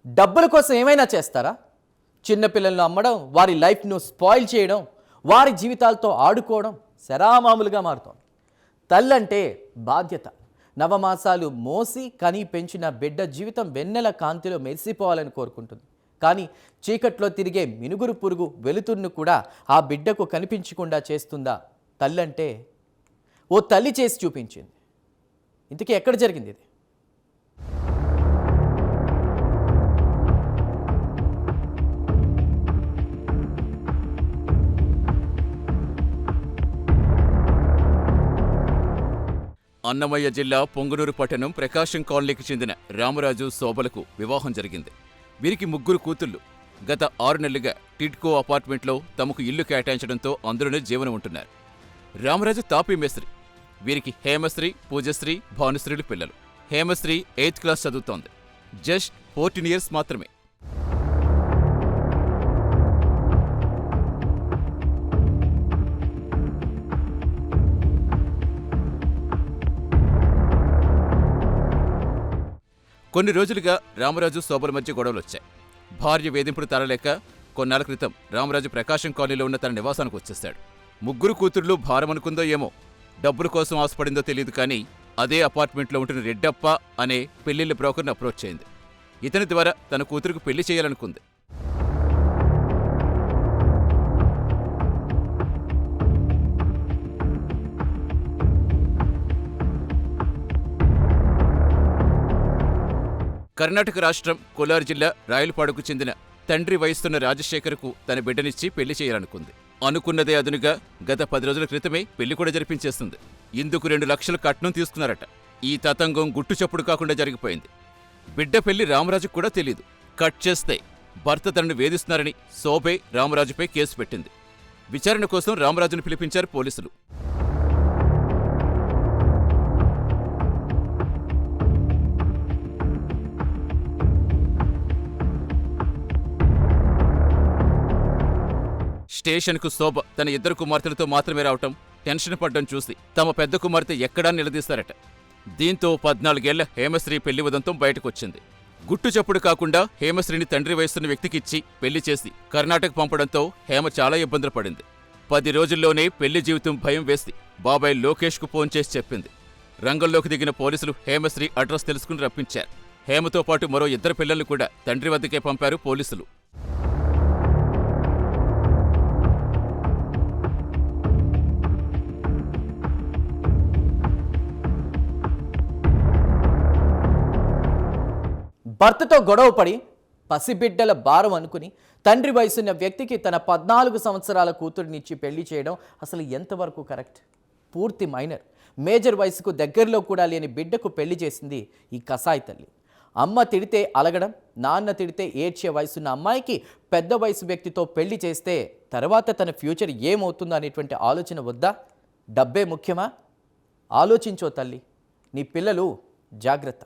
డబ్బుల కోసం ఏమైనా చేస్తారా? చిన్నపిల్లలను అమ్మడం, వారి లైఫ్ను స్పాయిల్ చేయడం, వారి జీవితాలతో ఆడుకోవడం శరామామూలుగా మారుతోంది. తల్లంటే బాధ్యత. నవమాసాలు మోసి కని పెంచిన బిడ్డ జీవితం వెన్నెల కాంతిలో మెరిసిపోవాలని కోరుకుంటుంది. కానీ చీకట్లో తిరిగే మినుగురు పురుగు వెలుతురును కూడా ఆ బిడ్డకు కనిపించకుండా చేస్తుందా తల్లంటే? ఓ తల్లి చేసి చూపించింది. ఇంతకీ ఎక్కడ జరిగింది ఇది? అన్నమయ్య జిల్లా పొంగనూరు పట్టణం ప్రకాశం కాలనీకి చెందిన రామరాజు, శోభలకు వివాహం జరిగింది. వీరికి ముగ్గురు కూతుళ్లు. గత 6 నెలలుగా టిడ్కో అపార్ట్మెంట్లో తమకు ఇల్లు కేటాయించడంతో అందులోనే జీవనం ఉంటున్నారు. రామరాజు తాపీ మేస్త్రి. వీరికి హేమశ్రీ, పూజశ్రీ, భానుశ్రీలు పిల్లలు. హేమశ్రీ 8th క్లాస్ చదువుతోంది. జస్ట్ 14 years మాత్రమే. కొన్ని రోజులుగా రామరాజు, శోభల మధ్య గొడవలొచ్చాయి. భార్య వేధింపుడు తరలేక కొన్నాళ్ల క్రితం రామరాజు ప్రకాశం కాలనీలో ఉన్న తన నివాసానికి వచ్చేశాడు. ముగ్గురు కూతుర్లు భారమనుకుందో ఏమో, డబ్బుల కోసం ఆశపడిందో తెలియదు కానీ అదే అపార్ట్మెంట్లో ఉంటున్న రెడ్డప్ప అనే పెళ్లిళ్ల బ్రోకర్ని అప్రోచ్ చేయింది. ఇతని ద్వారా తన కూతురుకు పెళ్లి చేయాలనుకుంది. కర్ణాటక రాష్ట్రం కోలార్ జిల్లా రాయలపాడుకు చెందిన తండ్రి వయసున్న రాజశేఖర్కు తన బిడ్డనిచ్చి పెళ్లి చేయాలనుకుంది. అనుకున్నదే అదునుగా గత 10 రోజుల క్రితమే పెళ్లి కూడా జరిపించేస్తుంది. ఇందుకు 2 లక్షలు కట్నం తీసుకున్నారట. ఈ తతంగం గుట్టుచప్పుడు కాకుండా జరిగిపోయింది. బిడ్డ పెళ్లి రామరాజుకు కూడా తెలీదు. కట్ చేస్తే భర్త తనను వేధిస్తున్నారని శోభే రామరాజుపై కేసు పెట్టింది. విచారణ కోసం రామరాజును పిలిపించారు పోలీసులు. స్టేషన్కు శోభ తన 2 కుమార్తెలతో మాత్రమే రావటం, టెన్షన్ పడ్డం చూసి తమ పెద్ద కుమార్తె ఎక్కడా నిలదీశారట. దీంతో 14 ఏళ్ల హేమశ్రీ పెళ్లి ఉదంతం బయటకొచ్చింది. గుట్టు చప్పుడు కాకుండా హేమశ్రీని తండ్రి వయసున్న వ్యక్తికిచ్చి పెళ్లి చేసి కర్ణాటక పంపడంతో హేమ చాలా ఇబ్బందులు పడింది. 10 రోజుల్లోనే పెళ్లి జీవితం భయం వేసి బాబాయ్ లోకేష్కు ఫోన్ చేసి చెప్పింది. రంగంలోకి దిగిన పోలీసులు హేమశ్రీ అడ్రస్ తెలుసుకుని రప్పించారు. హేమతో పాటు మరో 2 పిల్లల్ని కూడా తండ్రి వద్దకే పంపారు పోలీసులు. భర్తతో గొడవపడి పసిబిడ్డల భారం అనుకుని తండ్రి వయసున్న వ్యక్తికి తన 14 సంవత్సరాల కూతురినిచ్చి పెళ్లి చేయడం అసలు ఎంతవరకు కరెక్ట్? పూర్తి మైనర్, మేజర్ వయసుకు దగ్గరలో కూడా లేని బిడ్డకు పెళ్లి చేసింది ఈ కసాయి తల్లి. అమ్మ తిడితే అలగడం, నాన్న తిడితే ఏడ్చే వయసున్న అమ్మాయికి పెద్ద వయసు వ్యక్తితో పెళ్లి చేస్తే తర్వాత తన ఫ్యూచర్ ఏమవుతుందో అనేటువంటి ఆలోచన వద్దా? డబ్బే ముఖ్యమా? ఆలోచించో తల్లి, నీ పిల్లలు జాగ్రత్త.